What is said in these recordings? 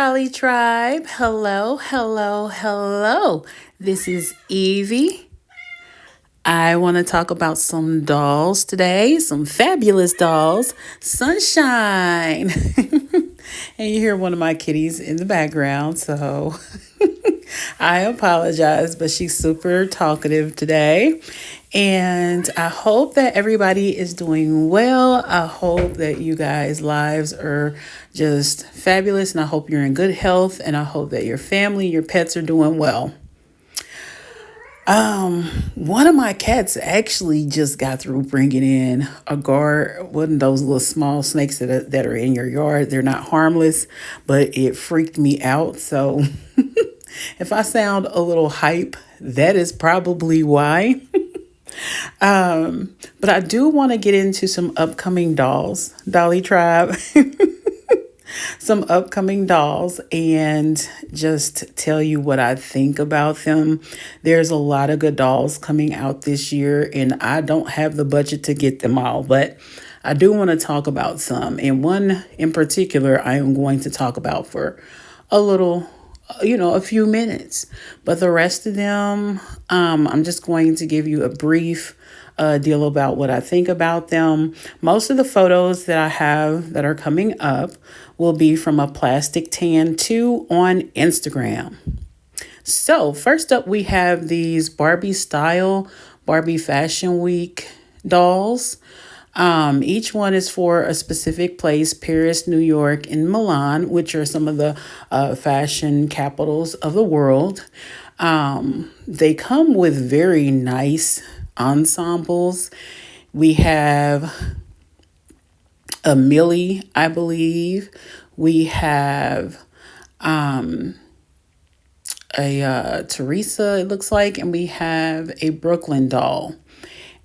Dolly Tribe. Hello, hello, hello. This is Evie. I want to talk about some dolls today, some fabulous dolls. Sunshine. And you hear one of my kitties in the background, so I apologize, but she's super talkative today. And I hope that everybody is doing well. I hope that you guys' lives are just fabulous, and I hope you're in good health, and I hope that your family, your pets are doing well. One of my cats actually just got through bringing in a guard, one of those little small snakes that are in your yard. They're not harmless, but it freaked me out. So if I sound a little hype, that is probably why. But I do want to get into some upcoming dolls, Dolly Tribe, some upcoming dolls, and just tell you what I think about them. There's a lot of good dolls coming out this year, and I don't have the budget to get them all, but I do want to talk about some. And one in particular, I am going to talk about for a little, a few minutes. But the rest of them, I'm just going to give you a brief deal about what I think about them. Most of the photos that I have that are coming up will be from a Plastic Tan 2 on Instagram. So first up, we have these Barbie style, Barbie Fashion Week dolls. Each one is for a specific place: Paris, New York, and Milan, which are some of the fashion capitals of the world. They come with very nice ensembles. We have a Millie, I believe. We have a Teresa, it looks like, and we have a Brooklyn doll.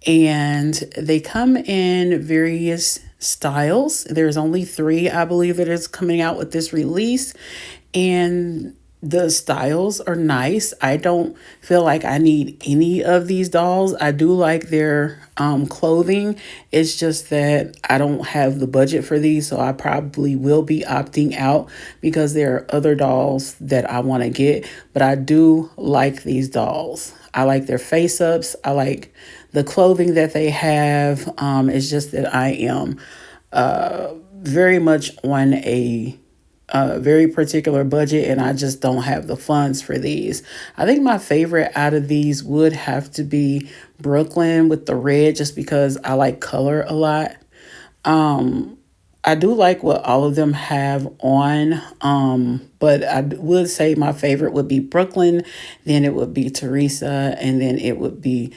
And they come in various styles. There's only 3, I believe, that is coming out with this release. And the styles are nice. I don't feel like I need any of these dolls. I do like their clothing. It's just that I don't have the budget for these, so I probably will be opting out because there are other dolls that I want to get. But I do like these dolls. I like their face ups. I like the clothing that they have. It's just that I am very much on a very particular budget, and I just don't have the funds for these. I think my favorite out of these would have to be Brooklyn with the red, just because I like color a lot. I do like what all of them have on, but I would say my favorite would be Brooklyn, then it would be Teresa, and then it would be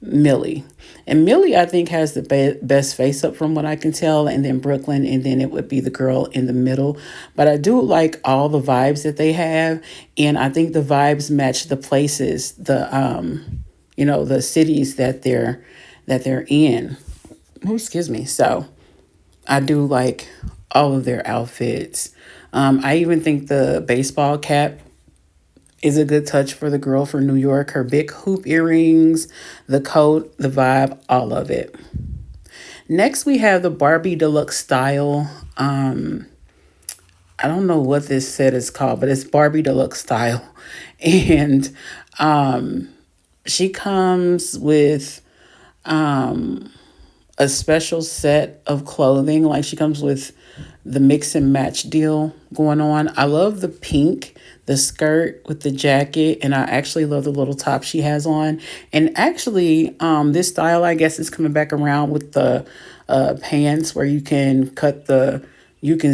Millie. And Millie, I think, has the best face up from what I can tell, and then Brooklyn, and then it would be the girl in the middle. But I do like all the vibes that they have, and I think the vibes match the places, the cities that they're in. Oh, excuse me. So I do like all of their outfits. I even think the baseball cap is a good touch for the girl for New York. Her big hoop earrings, the coat, the vibe, all of it. Next, we have the Barbie Deluxe Style. I don't know what this set is called, but it's Barbie Deluxe Style. And she comes with a special set of clothing. Like, she comes with the mix and match deal going on. I love the pink, the skirt with the jacket, and I actually love the little top she has on. And actually, this style, I guess, is coming back around with the pants where you can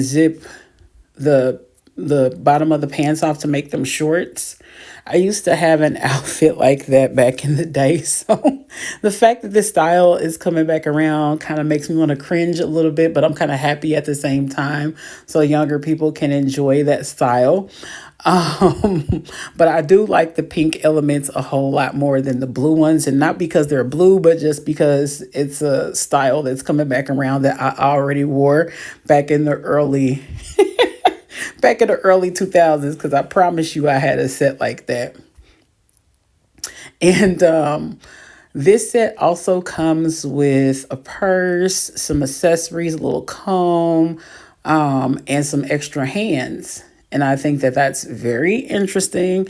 zip the bottom of the pants off to make them shorts. I used to have an outfit like that back in the day. So the fact that this style is coming back around kind of makes me want to cringe a little bit, but I'm kind of happy at the same time, so younger people can enjoy that style. But I do like the pink elements a whole lot more than the blue ones, and not because they're blue, but just because it's a style that's coming back around that I already wore back in the early 2000s, because I promise you I had a set like that. And this set also comes with a purse, some accessories, a little comb, and some extra hands. And I think that that's very interesting.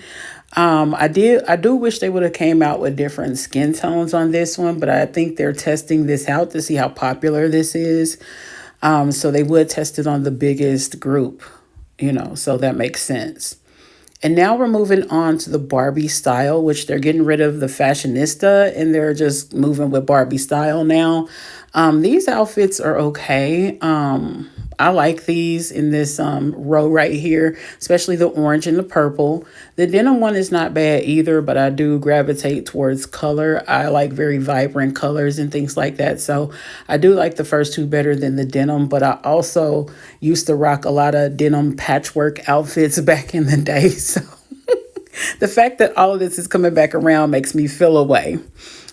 I do wish they would have came out with different skin tones on this one, but I think they're testing this out to see how popular this is. So they would test it on the biggest group, so that makes sense. And now we're moving on to the Barbie style, which they're getting rid of the fashionista and they're just moving with Barbie style now. These outfits are okay. I like these in this row right here, especially the orange and the purple. The denim one is not bad either, but I do gravitate towards color. I like very vibrant colors and things like that. So I do like the first two better than the denim, but I also used to rock a lot of denim patchwork outfits back in the day. So the fact that all of this is coming back around makes me feel away.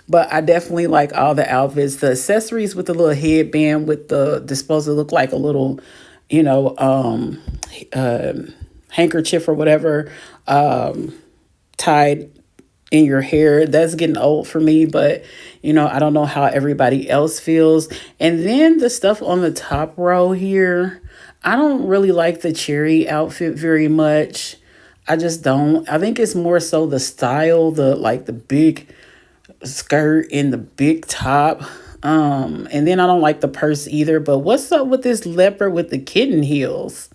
But I definitely like all the outfits. The accessories with the little headband with supposed to look like a little, you know, handkerchief or whatever tied in your hair. That's getting old for me, but I don't know how everybody else feels. And then the stuff on the top row here, I don't really like the cherry outfit very much. I just don't. I think it's more so the style, the big skirt and the big top. And then I don't like the purse either. But what's up with this leopard with the kitten heels?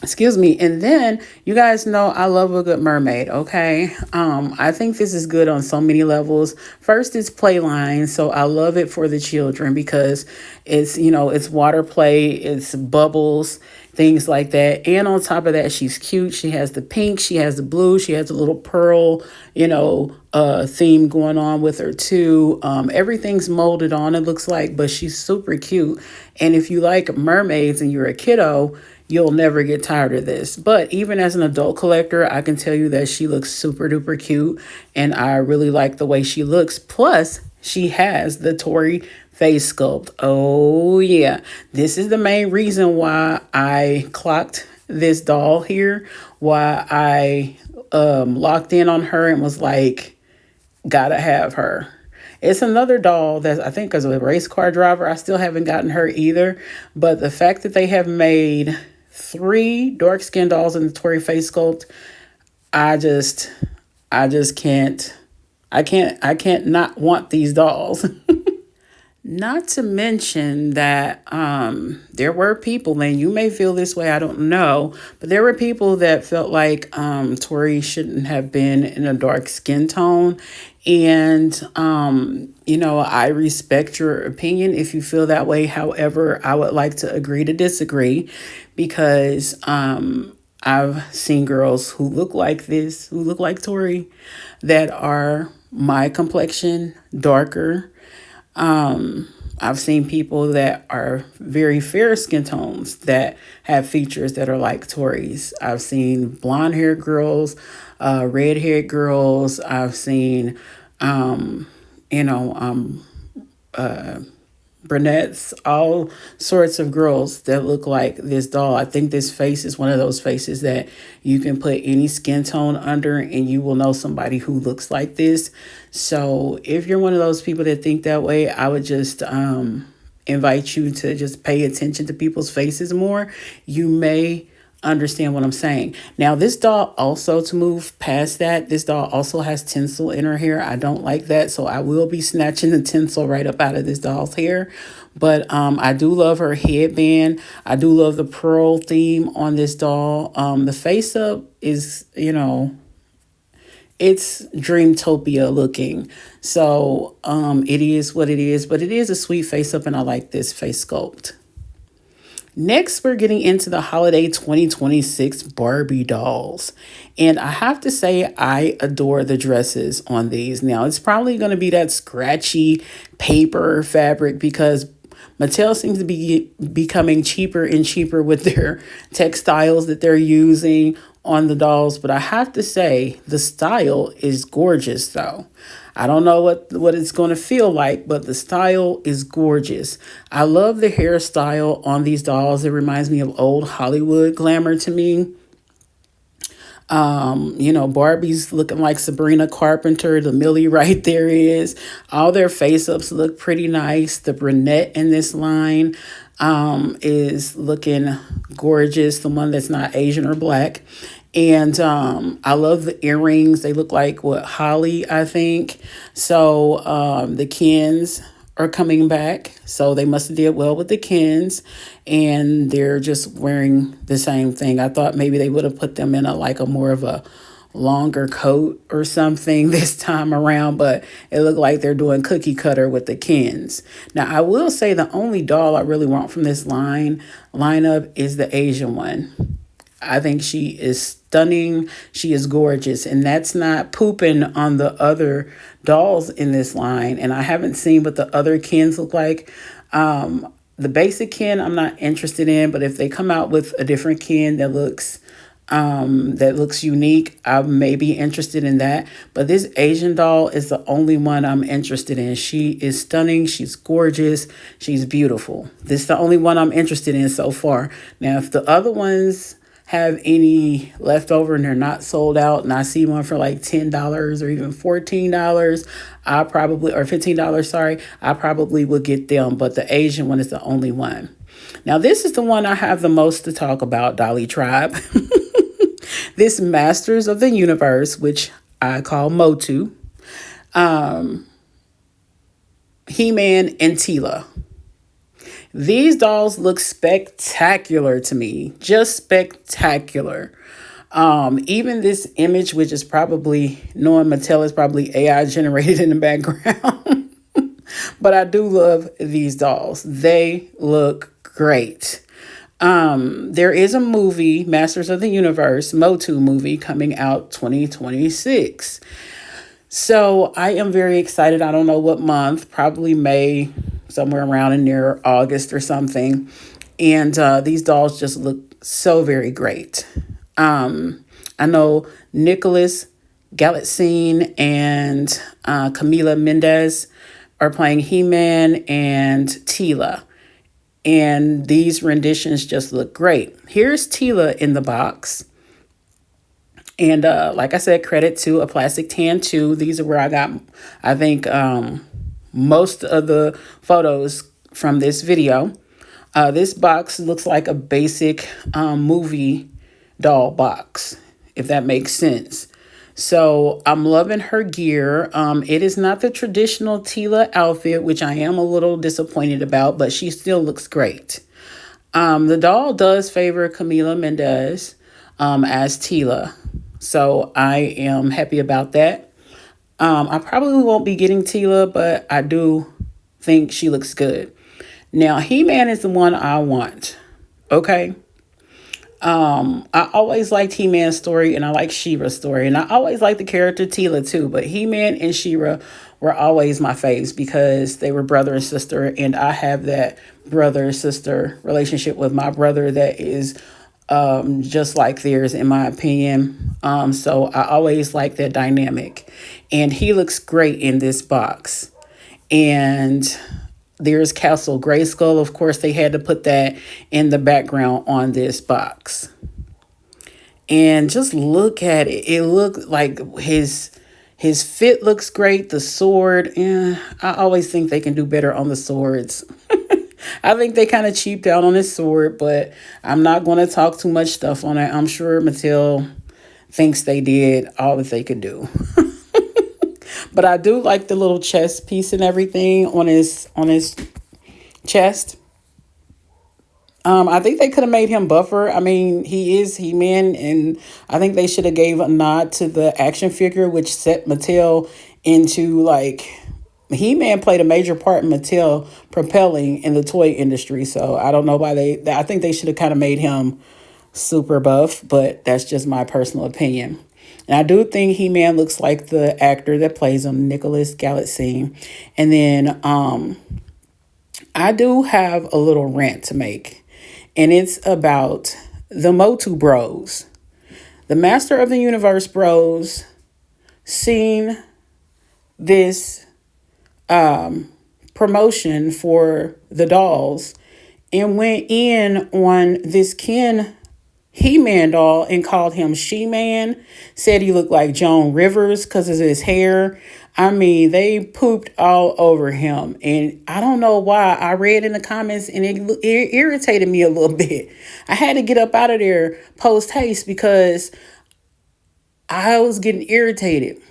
Excuse me. And then you guys know I love a good mermaid. Okay. I think this is good on so many levels. First, it's Playline. So I love it for the children because it's water play, it's bubbles, things like that. And on top of that, she's cute. She has the pink, she has the blue, she has a little pearl, theme going on with her too. Everything's molded on, it looks like, but she's super cute. And if you like mermaids and you're a kiddo, you'll never get tired of this. But even as an adult collector, I can tell you that she looks super duper cute. And I really like the way she looks. Plus, she has the Tori face sculpt. Oh, yeah. This is the main reason why I clocked this doll here. Why I locked in on her and was like, gotta have her. It's another doll that I think is a race car driver. I still haven't gotten her either. But the fact that they have made 3 dark skin dolls in the Tori face sculpt, I just can't. I can't not want these dolls. Not to mention that there were people, and you may feel this way, I don't know, but there were people that felt like Tori shouldn't have been in a dark skin tone. And, I respect your opinion if you feel that way. However, I would like to agree to disagree because I've seen girls who look like this, who look like Tori, that are my complexion, darker. I've seen people that are very fair skin tones that have features that are like Tori's. I've seen blonde haired girls, red haired girls. I've seen, brunettes, all sorts of girls that look like this doll. I think this face is one of those faces that you can put any skin tone under and you will know somebody who looks like this. So if you're one of those people that think that way, I would just invite you to just pay attention to people's faces more. You may understand what I'm saying. Now, this doll also, to move past that, this doll also has tinsel in her hair. I don't like that, so I will be snatching the tinsel right up out of this doll's hair. But I do love her headband. I do love the pearl theme on this doll. The face up is, it's Dreamtopia looking. So it is what it is, but it is a sweet face up and I like this face sculpt. Next, we're getting into the holiday 2026 Barbie dolls. And I have to say, I adore the dresses on these. Now, it's probably going to be that scratchy paper fabric because Mattel seems to be becoming cheaper and cheaper with their textiles that they're using on the dolls. But I have to say, the style is gorgeous, though. I don't know what it's going to feel like, but the style is gorgeous. I love the hairstyle on these dolls. It reminds me of old Hollywood glamour to me. Barbie's looking like Sabrina Carpenter. The Millie right there is. All their face-ups look pretty nice. The brunette in this line. is looking gorgeous, the one that's not Asian or black. And I love the earrings. They look like what, holly, I think. So the Kens are coming back. So they must have did well with the Kens. And they're just wearing the same thing. I thought maybe they would have put them in a more of a longer coat or something this time around, but it looked like they're doing cookie cutter with the Kens. Now, I will say the only doll I really want from this lineup is the Asian one. I think she is stunning. She is gorgeous, and that's not pooping on the other dolls in this line. And I haven't seen what the other Kens look like. The basic Ken I'm not interested in, but if they come out with a different Ken that looks unique, I may be interested in that. But this Asian doll is the only one I'm interested in. She is stunning. She's gorgeous. She's beautiful. This is the only one I'm interested in so far. Now, if the other ones have any left over and they're not sold out, and I see one for like $10 or even $14, or $15, sorry, I probably will get them. But the Asian one is the only one. Now, this is the one I have the most to talk about, Dolly Tribe. This Masters of the Universe, which I call Motu, He-Man, and Teela. These dolls look spectacular to me, just spectacular. Even this image, which is probably, knowing Mattel, is probably AI generated in the background. But I do love these dolls. They look great. There is a movie, Masters of the Universe, Motu movie, coming out 2026. So I am very excited. I don't know what month, probably May, somewhere around in near August or something. And these dolls just look so very great. I know Nicholas Galitzine and Camila Mendez are playing He-Man and Teela. And these renditions just look great. Here's Teela in the box. And like I said, credit to A Plastic Tan 2. These are where I got, I think, most of the photos from this video. This box looks like a basic movie doll box, if that makes sense. So I'm loving her gear. It is not the traditional Teela outfit, which I am a little disappointed about, but she still looks great. The doll does favor Camila Mendez as Teela. So I am happy about that. I probably won't be getting Teela, but I do think she looks good. Now, He-Man is the one I want. Okay. I always liked He-Man's story, and I like She-Ra's story, and I always liked the character Teela too, but He-Man and She-Ra were always my faves because they were brother and sister, and I have that brother-sister relationship with my brother that is just like theirs, in my opinion. So I always like that dynamic, and he looks great in this box. And there's Castle Grayskull. Of course, they had to put that in the background on this box. And just look at it. It looked like his fit looks great. The sword, I always think they can do better on the swords. I think they kind of cheaped out on his sword, but I'm not going to talk too much stuff on it. I'm sure Mattel thinks they did all that they could do. But I do like the little chest piece and everything on his chest. I think they could have made him buffer. I mean, he is He-Man, and I think they should have gave a nod to the action figure, which set Mattel into, like, He-Man played a major part in Mattel propelling in the toy industry. So I don't know why I think they should have kind of made him super buff, but that's just my personal opinion. And I do think He-Man looks like the actor that plays him, Nicholas Galitzine. And then I do have a little rant to make, and it's about the Motu Bros. The Master of the Universe Bros seen this promotion for the dolls and went in on this Ken He-Man doll and called him She-Man, said he looked like Joan Rivers because of his hair. I mean, they pooped all over him. And I don't know why. I read in the comments and it irritated me a little bit. I had to get up out of there post haste because I was getting irritated.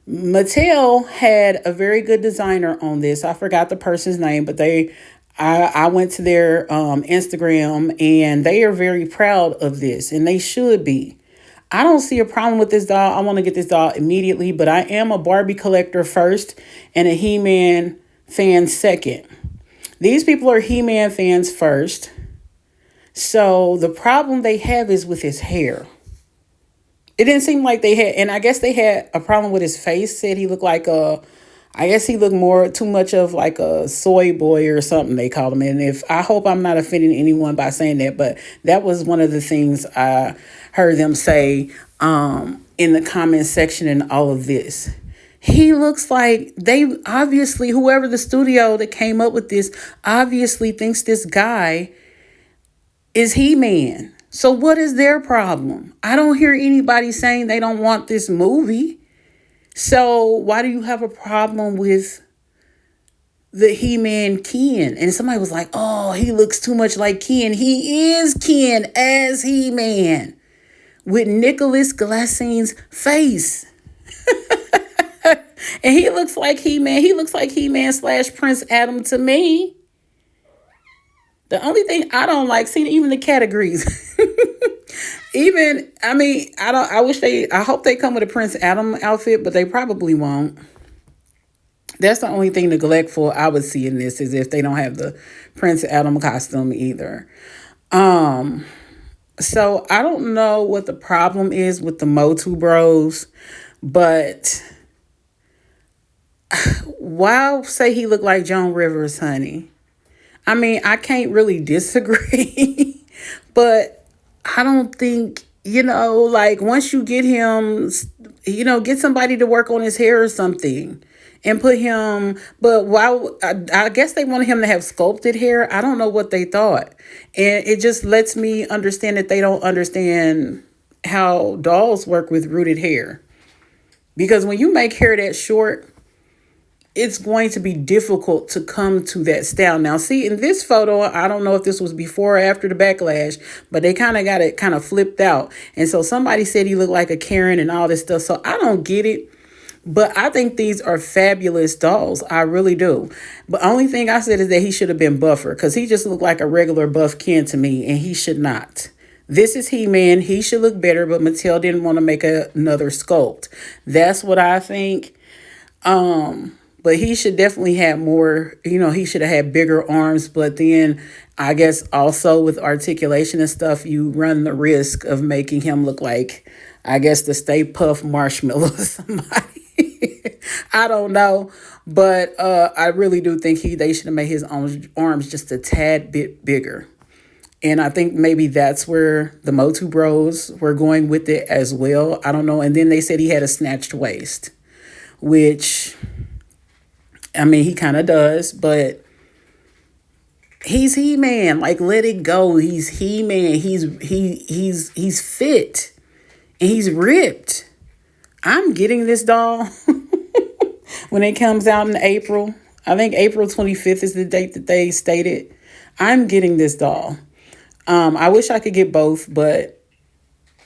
Mattel had a very good designer on this. I forgot the person's name, but I went to their Instagram and they are very proud of this, and they should be. I don't see a problem with this doll. I want to get this doll immediately, but I am a Barbie collector first and a He-Man fan second. These people are He-Man fans first. So the problem they have is with his hair. It didn't seem like they had, and I guess they had a problem with his face. Said he looked like I guess he looked more too much of like a soy boy or something they called him. And if I hope I'm not offending anyone by saying that, but that was one of the things I heard them say in the comment section and all of this. He looks like they obviously, whoever the studio that came up with this obviously thinks this guy is He-Man. So what is their problem? I don't hear anybody saying they don't want this movie. So why do you have a problem with the He-Man Ken? And somebody was like, oh, he looks too much like Ken. He is Ken as He-Man with Nicholas Glassein's face. And he looks like He-Man. He looks like He-Man / Prince Adam to me. The only thing I don't like, see, even the categories. Even, I mean, I hope they come with a Prince Adam outfit, but they probably won't. That's the only thing neglectful I would see in this, is if they don't have the Prince Adam costume either. So I don't know what the problem is with the Motu Bros, but why say he looked like Joan Rivers, honey? I mean, I can't really disagree, but I don't think, like once you get him, get somebody to work on his hair or something and put him, but I guess they wanted him to have sculpted hair. I don't know what they thought. And it just lets me understand that they don't understand how dolls work with rooted hair. Because when you make hair that short, it's going to be difficult to come to that style. Now, see, in this photo, I don't know if this was before or after the backlash, but they kind of got it kind of flipped out. And so somebody said he looked like a Karen and all this stuff. So I don't get it. But I think these are fabulous dolls. I really do. But only thing I said is that he should have been buffer, because he just looked like a regular buff Ken to me, and he should not. This is He-Man. He should look better, but Mattel didn't want to make another sculpt. That's what I think. But he should definitely have more, he should have had bigger arms. But then I guess also with articulation and stuff, you run the risk of making him look like, I guess, the Stay Puft Marshmallow or somebody. I don't know. But I really do think they should have made his arms just a tad bit bigger. And I think maybe that's where the Motu Bros were going with it as well. I don't know. And then they said he had a snatched waist, which, I mean, he kind of does, but he's He-Man. Like, let it go. He's He-Man. He's fit and he's ripped. I'm getting this doll when it comes out in April. I think April 25th is the date that they stated. I'm getting this doll. I wish I could get both, but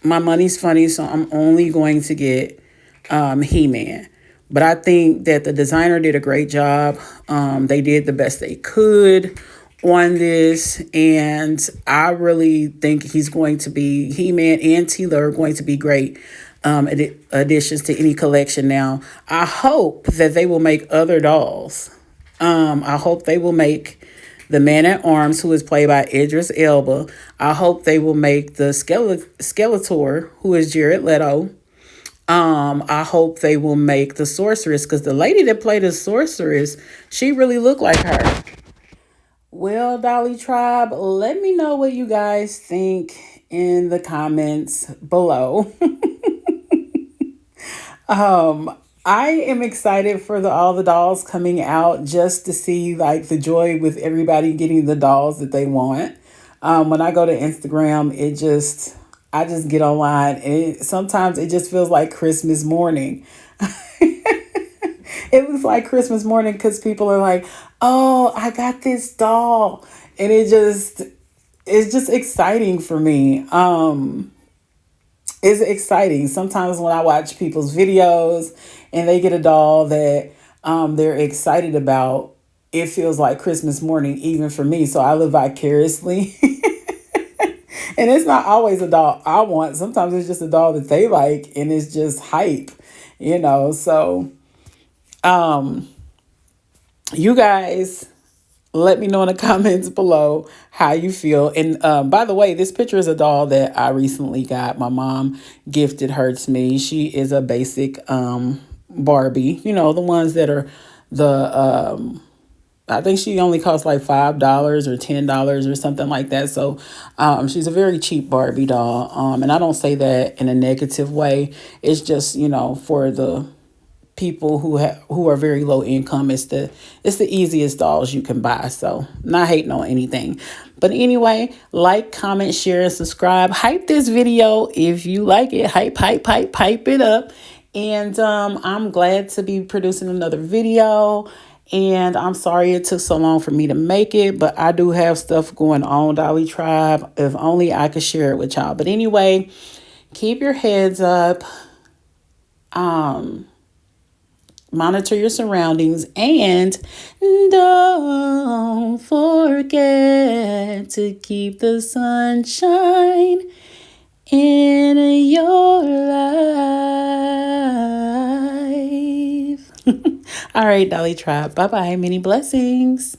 my money's funny, so I'm only going to get He-Man. But I think that the designer did a great job. They did the best they could on this. And I really think he's going to be, He-Man and Teela are going to be great additions to any collection. Now, I hope that they will make other dolls. I hope they will make the Man-at-Arms, who is played by Idris Elba. I hope they will make the Skeletor, who is Jared Leto. I hope they will make the Sorceress, because the lady that played the Sorceress, she really looked like her. Well, Dolly Tribe, let me know what you guys think in the comments below. I am excited for all the dolls coming out, just to see like the joy with everybody getting the dolls that they want. When I go to Instagram, I just get online, and sometimes it just feels like Christmas morning. It looks like Christmas morning because people are like, oh, I got this doll. And it's just exciting for me. It's exciting. Sometimes when I watch people's videos and they get a doll that they're excited about, it feels like Christmas morning, even for me. So I live vicariously. And it's not always a doll I want. Sometimes it's just a doll that they like and it's just hype, So you guys let me know in the comments below how you feel. And by the way, this picture is a doll that I recently got. My mom gifted her to me. She is a basic Barbie, the ones that are the I think she only costs like $5 or $10 or something like that. So she's a very cheap Barbie doll. And I don't say that in a negative way. It's just, for the people who are very low income, it's the easiest dolls you can buy. So not hating on anything. But anyway, like, comment, share, and subscribe. Hype this video if you like it. Hype it up. And I'm glad to be producing another video. And I'm sorry it took so long for me to make it, but I do have stuff going on, Dolly Tribe. If only I could share it with y'all. But anyway, keep your heads up. Monitor your surroundings, and don't forget to keep the sunshine in your life. All right, Dolly Tribe. Bye-bye. Many blessings.